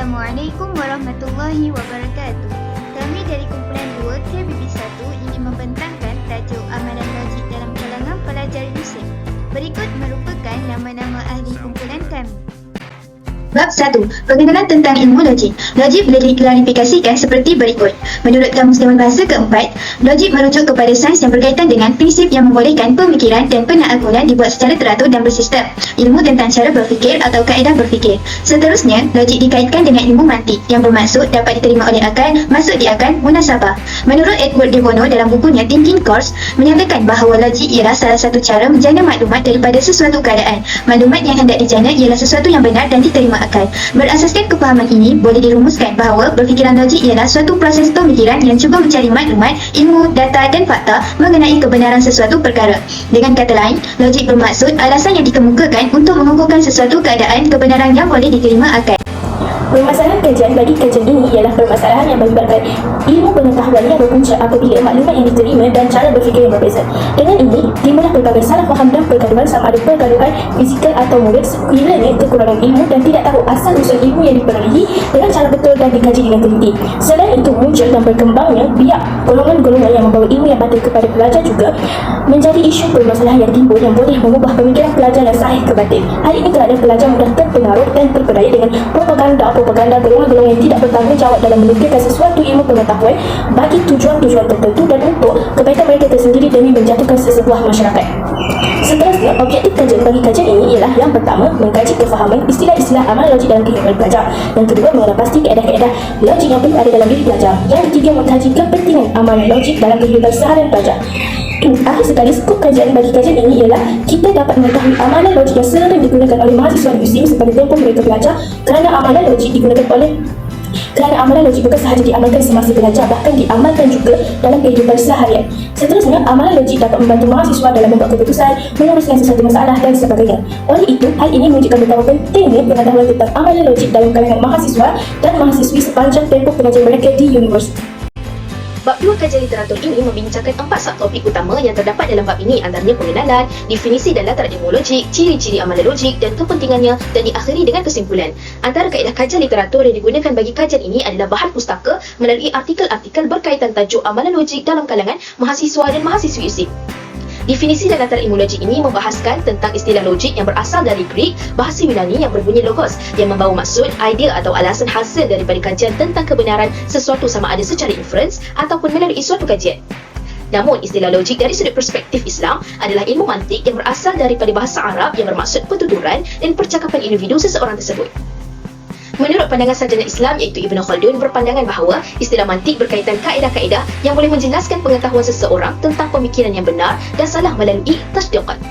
Assalamualaikum warahmatullahi wabarakatuh. Kami dari kumpulan 2 KBB1 ingin membentangkan tajuk amalan logik dalam kalangan pelajar USIM. Berikut merupakan nama-nama ahli kumpulan kami. Bab 1. Pengenalan tentang ilmu logik. Logik boleh diklarifikasikan seperti berikut. Menurut Kamus Dewan Bahasa keempat, logik merujuk kepada sains yang berkaitan dengan prinsip yang membolehkan pemikiran dan penaklukan dibuat secara teratur dan bersistem. Ilmu tentang cara berfikir atau kaedah berfikir. Seterusnya, logik dikaitkan dengan ilmu mantik yang bermaksud dapat diterima oleh akal, masuk di akal, munasabah. Menurut Edward de Bono dalam bukunya Thinking Course, menyatakan bahawa logik ialah salah satu cara menjana maklumat daripada sesuatu keadaan. Maklumat yang hendak dijana ialah sesuatu yang benar dan diterima akal. Berasaskan kefahaman ini, boleh dirumuskan bahawa berfikiran logik ialah suatu proses pemikiran yang cuba mencari maklumat, ilmu, data dan fakta mengenai kebenaran sesuatu perkara. Dengan kata lain, logik bermaksud alasan yang dikemukakan untuk mengukuhkan sesuatu keadaan kebenaran yang boleh diterima akal. Permasalahan kajian bagi kajian ini ialah permasalahan yang melibatkan ilmu pengetahuan yang berpunca apabila maklumat yang diterima dan cara berfikir yang berbeza. Dengan ini, timbullah pelbagai salah faham dan pergaduhan sama ada pergaduhan fizikal atau moral sekiranya kekurangan ilmu dan tidak tahu asal usul ilmu yang diperolehi dengan cara betul dan dikaji dengan teliti. Selain itu, muncul dan berkembangnya biak golongan-golongan yang membawa ilmu yang batil kepada pelajar juga menjadi isu permasalahan yang timbul yang boleh mengubah pemikiran pelajar yang sahih ke batil. Hal ini kerana pelajar mudah terpengaruh dan terpedaya dengan propaganda golongan-golongan yang tidak bertanggungjawab dalam menukilkan sesuatu ilmu pengetahuan bagi tujuan-tujuan tertentu dan untuk kebaikan mereka tersendiri demi menjatuhkan sesebuah masyarakat. Seterusnya, objektif kajian bagi kajian ini ialah yang pertama, mengkaji kefahaman istilah-istilah amal logik dalam kehidupan pelajar. Yang kedua, mengenal pasti kaedah-kaedah logik yang perlu ada dalam diri pelajar. Yang ketiga, mengkaji kepentingan amalan logik dalam kehidupan seharian pelajar. Akhir sekali, skop kajian bagi kajian ini ialah kita dapat mengetahui amalan logik yang sering digunakan oleh mahasiswa USIM sepada tempoh mereka belajar kerana amalan logik bukan sahaja diamalkan semasa belajar, bahkan diamalkan juga dalam kehidupan seharian. Seterusnya, amalan logik dapat membantu mahasiswa dalam membuat keputusan, meluruskan sesuatu masalah dan sebagainya. Oleh itu, hal ini menunjukkan betapa pentingnya pengetahuan tentang amalan logik dalam kalangan mahasiswa dan mahasiswi sepanjang tempoh pengajian mereka di universiti. Bab 2 kajian literatur ini membincangkan 4 subtopik utama yang terdapat dalam bab ini, antaranya pengenalan, definisi dan latar ilmu logik, ciri-ciri amalan logik dan kepentingannya, dan diakhiri dengan kesimpulan. Antara kaedah kajian literatur yang digunakan bagi kajian ini adalah bahan pustaka melalui artikel-artikel berkaitan tajuk amalan logik dalam kalangan mahasiswa dan mahasiswi USIM. Definisi dan latar ilmu logik ini membahaskan tentang istilah logik yang berasal dari Greek, bahasa Yunani yang berbunyi logos, yang membawa maksud, idea atau alasan hasil daripada kajian tentang kebenaran sesuatu sama ada secara inference ataupun melalui suatu kajian. Namun, istilah logik dari sudut perspektif Islam adalah ilmu mantik yang berasal daripada bahasa Arab yang bermaksud pertuturan dan percakapan individu seseorang tersebut. Menurut pandangan sarjana Islam iaitu Ibn Khaldun berpandangan bahawa istilah mantik berkaitan kaedah-kaedah yang boleh menjelaskan pengetahuan seseorang tentang pemikiran yang benar dan salah melalui tasdiqat.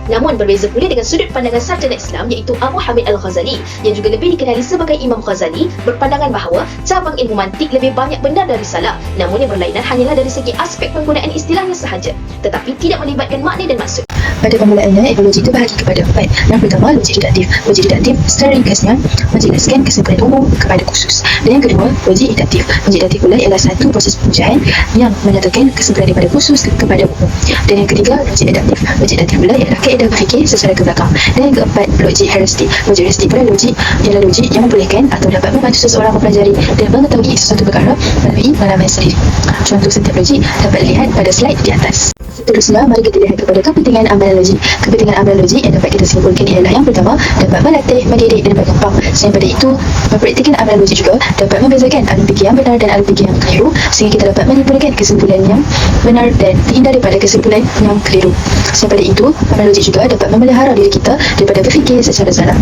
Namun berbeza pula dengan sudut pandangan sarjana Islam iaitu Abu Hamid Al-Ghazali yang juga lebih dikenali sebagai Imam Ghazali berpandangan bahawa cabang ilmu mantik lebih banyak benar dari salah, namun yang berlainan hanyalah dari segi aspek penggunaan istilahnya sahaja, tetapi tidak melibatkan makna dan maksud. Pada permulaannya, etnologi itu bahagi kepada 4. Yang pertama, logik deduktif. Logik deduktif secara ringkasnya menjelaskan kesimpulan umum kepada khusus. Dan yang kedua, logik induktif. Logik induktif pula ialah satu proses perubahan yang menyatakan kesimpulan daripada khusus kepada umum. Dan yang ketiga, logik deduktif. Logik deduktif pula ialah kaedah berfikir secara ke belakang. Dan yang keempat, logik heuristik. Logik heuristik pula ialah logik yang membolehkan atau dapat membantu seseorang mempelajari dan mengetahui sesuatu perkara melalui pengalaman sendiri. Contoh setiap logik dapat dilihat pada slide di atas. Seterusnya, mari kita lihat kepada kepentingan amalan logik. Kepentingan amalan logik yang dapat kita simpulkan ialah yang pertama, dapat melatih, mendidik dan berkembang. Selain pada itu, mempraktikkan amalan logik juga dapat membezakan alur fikir yang benar dan alur fikir yang keliru sehingga kita dapat menyimpulkan kesimpulan yang benar dan terhindar daripada kesimpulan yang keliru. Selain pada itu, amalan logik juga dapat memelihara diri kita daripada berfikir secara salah.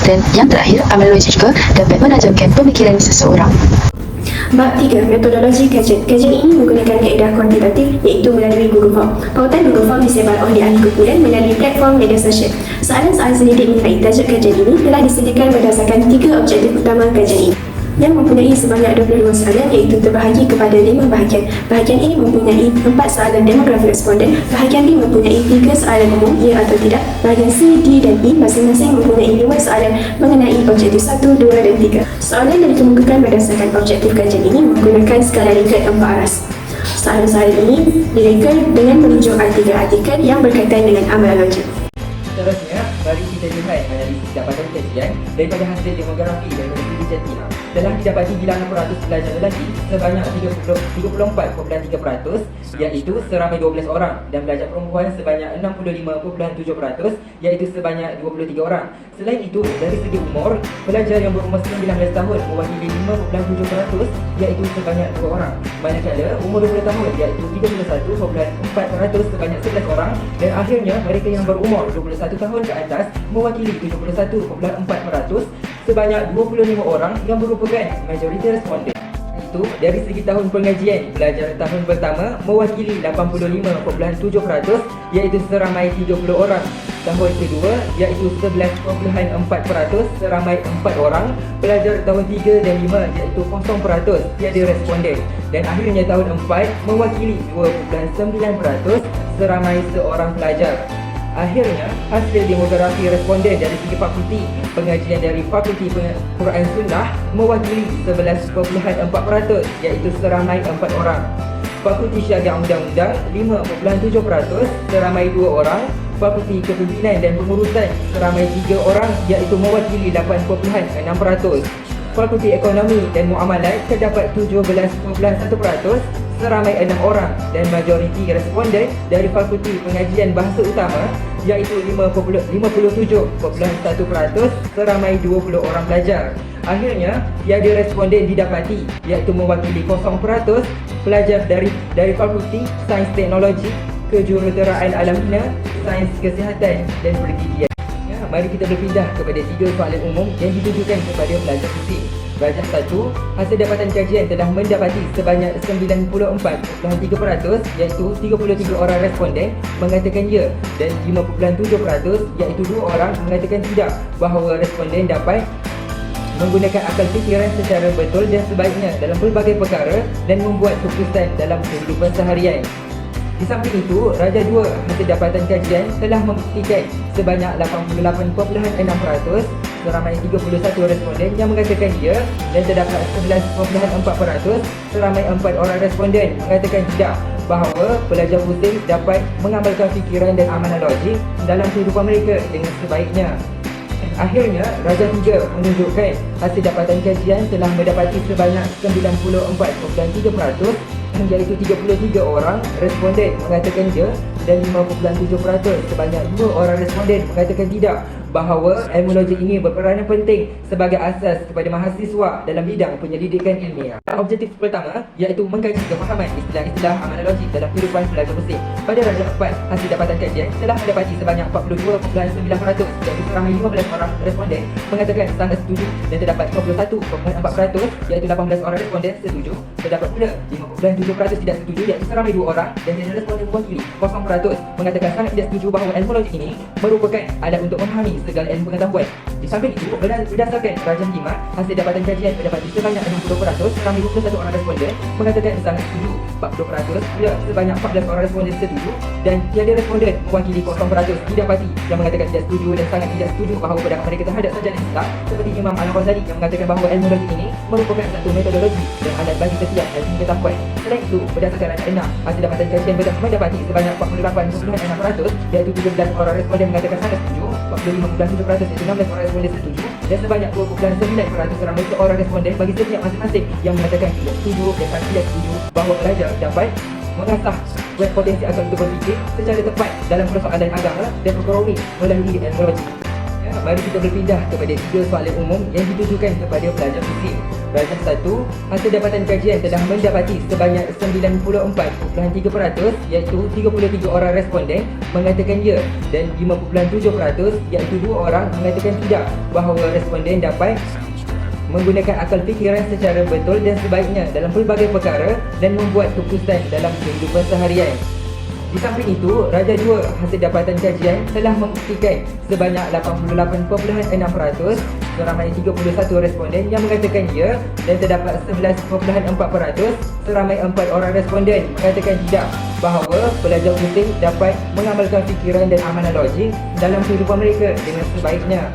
Dan yang terakhir, amalan logik juga dapat menajamkan pemikiran seseorang. Bab 3. Metodologi kajian. Kajian ini menggunakan kaedah kuantitatif iaitu melalui Google Form. Pautan Google Form disebar oleh ahli kumpulan melalui platform media sosial. Soalan-soalan selidik mengenai tajuk kajian ini telah disediakan berdasarkan 3 objektif utama kajian ini yang mempunyai sebanyak 22 soalan iaitu terbahagi kepada 5 bahagian. Bahagian A mempunyai 4 soalan demografi responden, bahagian B mempunyai 3 soalan umum, ya atau tidak, bahagian C, D dan E masing-masing mempunyai 5 soalan mengenai objektif 1, 2 dan 3. Soalan yang dikemukakan berdasarkan objektif kajian ini menggunakan skala Likert 4 aras. Soalan-soalan ini direka dengan merujuk artikel-artikel yang berkaitan dengan amalan logik. Seterusnya, mari kita lihat analisis dapatan kajian daripada hasil demografi daripada Siti Jatina. telah didapati bilangan peratus pelajar lelaki sebanyak 34.3%, iaitu seramai 12 orang, dan pelajar perempuan sebanyak 65.7%, iaitu sebanyak 23 orang. Selain itu, dari segi umur, pelajar yang berumur 19 tahun mewakili 5.7%, iaitu sebanyak 2 orang. Manakala umur 20 tahun iaitu 31.4% sebanyak 11 orang, dan akhirnya mereka yang berumur 21 tahun ke atas mewakili 71.4% sebanyak 25 orang yang merupakan majoriti responden. Itu dari segi tahun pengajian, pelajar tahun pertama mewakili 85.7%, iaitu seramai 30 orang. Tahun kedua iaitu 11.4%, seramai 4 orang. Pelajar tahun 3 dan 5 iaitu 0% tiada responden. Dan akhirnya tahun 4 mewakili 2.9%, seramai seorang pelajar. Akhirnya, hasil demografi responden dari segi fakulti pengajian dari Fakulti Quran Sunnah mewakili 11.4%, iaitu seramai 4 orang. Fakulti Syariah Undang-Undang 5.7%, seramai 2 orang. Fakulti Kepimpinan dan Pengurusan seramai 3 orang, iaitu mewakili 8.6%. Fakulti Ekonomi dan Muamalat terdapat 17.1%, seramai 6 orang, dan majoriti responden dari Fakulti Pengajian Bahasa Utama iaitu 57.1%, seramai 20 orang pelajar. Akhirnya, tiada responden didapati, iaitu mewakili 0% pelajar dari Fakulti Sains Teknologi, Kejuruteraan Alamina, Sains Kesihatan dan Pergigian. Mari kita berpindah kepada 3 soalan umum yang ditujukan kepada pelajar musim. Rajah 1, hasil dapatan kajian telah mendapati sebanyak 94.3%, iaitu 33 orang responden mengatakan ya, dan 5.7%, iaitu 2 orang mengatakan tidak, bahawa responden dapat menggunakan akal fikiran secara betul dan sebaiknya dalam pelbagai perkara dan membuat keputusan dalam kehidupan seharian. Di samping itu, Rajah 2 hasil dapatan kajian telah membuktikan sebanyak 88.6%, seramai 31 responden yang mengatakan ya, dan terdapat 11.4%, seramai 4 orang responden mengatakan tidak, bahawa pelajar musim dapat mengamalkan fikiran dan amalan logik dalam kehidupan mereka dengan sebaiknya. Akhirnya, Rajah 3 menunjukkan hasil dapatan kajian telah mendapati sebanyak 94.3%, iaitu 33 orang responden mengatakan ya, dan 5.7%, sebanyak 2 orang responden mengatakan tidak, bahawa ilmu logik ini berperanan penting sebagai asas kepada mahasiswa dalam bidang penyelidikan ilmiah. Objektif pertama iaitu mengkaji kefahaman istilah-istilah amalan logik dalam kehidupan pelajar musim. Pada Rajah 4, hasil dapatan kajian telah mendapati sebanyak 42.9%, iaitu seramai 15 orang responden mengatakan sangat setuju, dan terdapat 51.4%, iaitu 18 orang responden setuju. Terdapat pula 5.7% tidak setuju, iaitu seramai 2 orang, dan tiada responden mewakili 0% mengatakan sangat tidak setuju bahawa ilmu logik ini merupakan alat untuk memahami segala ilmu pengetahuan. Di samping itu, berdasarkan Rajah 5, hasil dapatan kajian mendapati sebanyak 60%, seramai 21 orang responden mengatakan sangat setuju, 40% pula sebanyak 14 orang responden setuju, dan tiada responden mewakili 0% didapati yang mengatakan tidak setuju dan sangat tidak setuju bahawa pendapat mereka terhadap sajadah Islam, seperti Imam Al-Ghazali yang mengatakan bahawa ilmu logik ini merupakan satu metodologi dan alat bagi setiap ilmu pengetahuan. Selain itu, berdasarkan Rajah 6, hasil dapatan kajian mendapati sebanyak 48.6%, iaitu 17 orang responden mengatakan sangat setuju, 45.7% iaitu 16 orang responden setuju, dan sebanyak 2.9% seramai seorang responden bagi setiap masing-masing yang mengatakan tidak setuju dan tidak setuju bahawa pelajar dapat mengasah potensi akal untuk berfikir secara tepat dalam persoalan agama dan ekonomi melalui ilmu logik. Mari kita berpindah kepada 3 soalan umum yang ditujukan kepada pelajar musim. Rajah 1, hasil dapatan kajian telah mendapati sebanyak 94.3%, iaitu 33 orang responden mengatakan ya, dan 5.7%, iaitu 2 orang mengatakan tidak, bahawa responden dapat menggunakan akal fikiran secara betul dan sebaiknya dalam pelbagai perkara dan membuat keputusan dalam kehidupan seharian. Di samping itu, Rajah 2 hasil dapatan kajian telah membuktikan sebanyak 88.6%, seramai 31 responden yang mengatakan ya, dan terdapat 11.4%, seramai 4 orang responden mengatakan tidak, bahawa pelajar musim dapat mengamalkan fikiran dan amalan logik dalam kehidupan mereka dengan sebaiknya.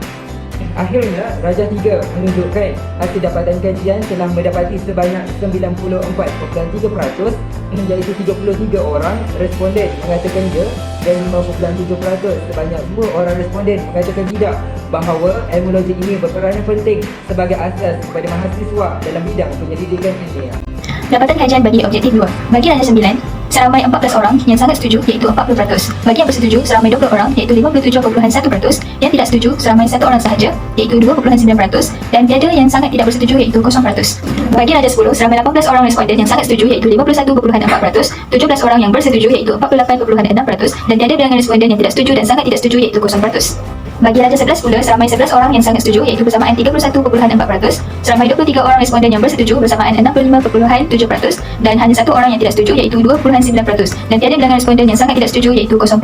Akhirnya, Rajah 3 menunjukkan hasil dapatan kajian telah mendapati sebanyak 94.3% iaitu 33 orang responden mengatakan ya dan 5.7% sebanyak 2 orang responden mengatakan tidak bahawa etnologi ini berperanan penting sebagai asas kepada mahasiswa dalam bidang penyelidikan ilmiah. Dapatan kajian bagi objektif 2. Bagi Rajah 9, seramai 14 orang yang sangat setuju iaitu 40%. Bagi yang bersetuju seramai 20 orang iaitu 57.1%. Yang tidak setuju seramai 1 orang sahaja iaitu 2.9%. Dan tiada yang sangat tidak bersetuju iaitu 0%. Bagi Rajah 10, seramai 18 orang responden yang sangat setuju iaitu 51.4%. 17 orang yang bersetuju iaitu 48.6%. Dan tiada bilangan responden yang tidak setuju dan sangat tidak setuju iaitu 0%. Bagi Rajah 11 pula, seramai 11 orang yang sangat setuju iaitu bersamaan 31.4%. Seramai 23 orang responden yang bersetuju bersamaan 65.7%. Dan hanya 1 orang yang tidak setuju iaitu 2.9%. Dan tiada bilangan responden yang sangat tidak setuju iaitu 0%.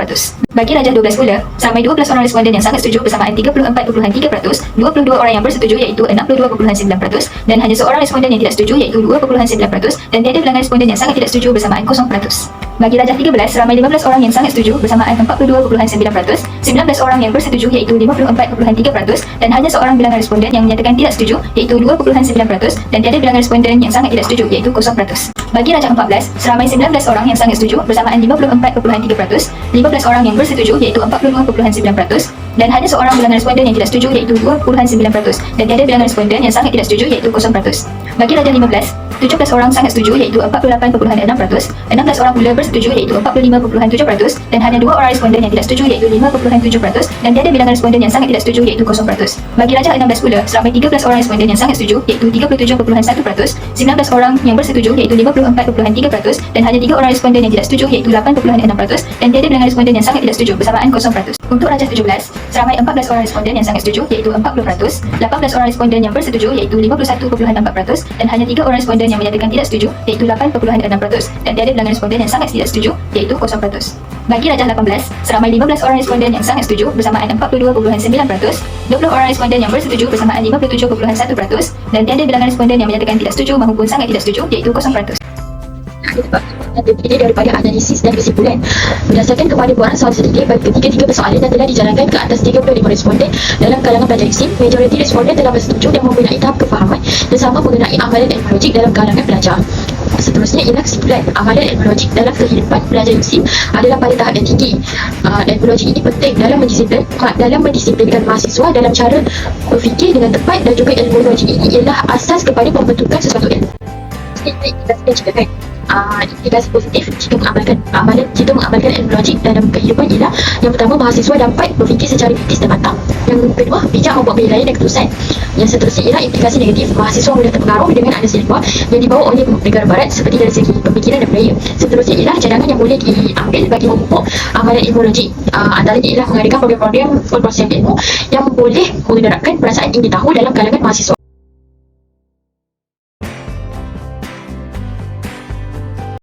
Bagi Rajah 12 pula, seramai 12 orang responden yang sangat setuju bersamaan 34.3%. 22 orang yang bersetuju iaitu 62.9%. Dan hanya 1 orang responden yang tidak setuju iaitu 2.9%. Dan tiada bilangan responden yang sangat tidak setuju bersamaan 0%. Bagi Rajah 13, seramai 15 orang yang sangat setuju bersamaan 42.9%, 19 orang yang bersetuju iaitu 54.3%, dan hanya 1 bilangan responden yang menyatakan tidak setuju iaitu 2.9%, dan tiada bilangan responden yang sangat tidak setuju iaitu 0%. Bagi Rajah 14, seramai 19 orang yang sangat setuju bersamaan 54.3%, 15 orang yang bersetuju iaitu 42.9%, dan hanya 1 bilangan responden yang tidak setuju iaitu 2.9%, dan tiada bilangan responden yang sangat tidak setuju iaitu 0%. Bagi Rajah 15, 17 orang sangat setuju iaitu 48.6%, 16 orang pula bersetuju iaitu 45.7%, dan hanya 2 orang responden yang tidak setuju iaitu 5.7%, dan tiada bilangan responden yang sangat tidak setuju iaitu 0%. Bagi Rajah 16 pula, seramai 13 orang responden yang sangat setuju iaitu 37.1%, 19 orang yang bersetuju iaitu 54.3%, dan hanya 3 orang responden yang tidak setuju iaitu 8.6%, dan tiada bilangan responden yang sangat tidak setuju bersamaan 0%. Untuk Rajah 17, seramai 14 orang responden yang sangat setuju iaitu 40%, 18 orang responden yang bersetuju iaitu 51.4%, dan hanya 3 orang responden yang menyatakan tidak setuju iaitu 8.6%, dan tiada bilangan responden yang sangat tidak setuju iaitu 0%. Bagi Rajah 18, seramai 15 orang responden yang sangat setuju bersamaan 42.9%, 20 orang responden yang bersetuju bersamaan 57.1%, dan tiada bilangan responden yang menyatakan tidak setuju maupun sangat tidak setuju iaitu 0%. Terdiri daripada analisis dan kesimpulan. Berdasarkan kepanipuan soal sedikit bagi ketiga-tiga persoalan yang telah dijalankan ke atas 35 responden dalam kalangan pelajar ISIM, majoriti responden telah bersetuju dan mempunyai tahap kefahaman yang sama mengenai amalan etnologik dalam kalangan pelajar. Seterusnya ialah kesimpulan. Amalan etnologik dalam kehidupan pelajar ISIM adalah pada tahap yang tinggi. Etnologi ini penting dalam mendisiplinkan mahasiswa dalam cara berfikir dengan tepat, dan juga etnologi ini ialah asas kepada pembentukan sesuatu ilmu. Implikasi positif jika mengamalkan etnologi dalam kehidupan ialah: yang pertama, mahasiswa dapat berfikir secara kritis dan matang. Yang kedua, bijak membuat penilaian dan keputusan. Yang seterusnya ialah implikasi negatif. Mahasiswa mudah terpengaruh dengan analisis luar yang dibawa oleh negara barat seperti dari segi pemikiran dan budaya. Seterusnya ialah cadangan yang boleh diambil bagi memupuk amalan etnologi. Antaranya ialah mengadakan program-program perkongsian ilmu yang boleh menerapkan perasaan ingin tahu dalam kalangan mahasiswa.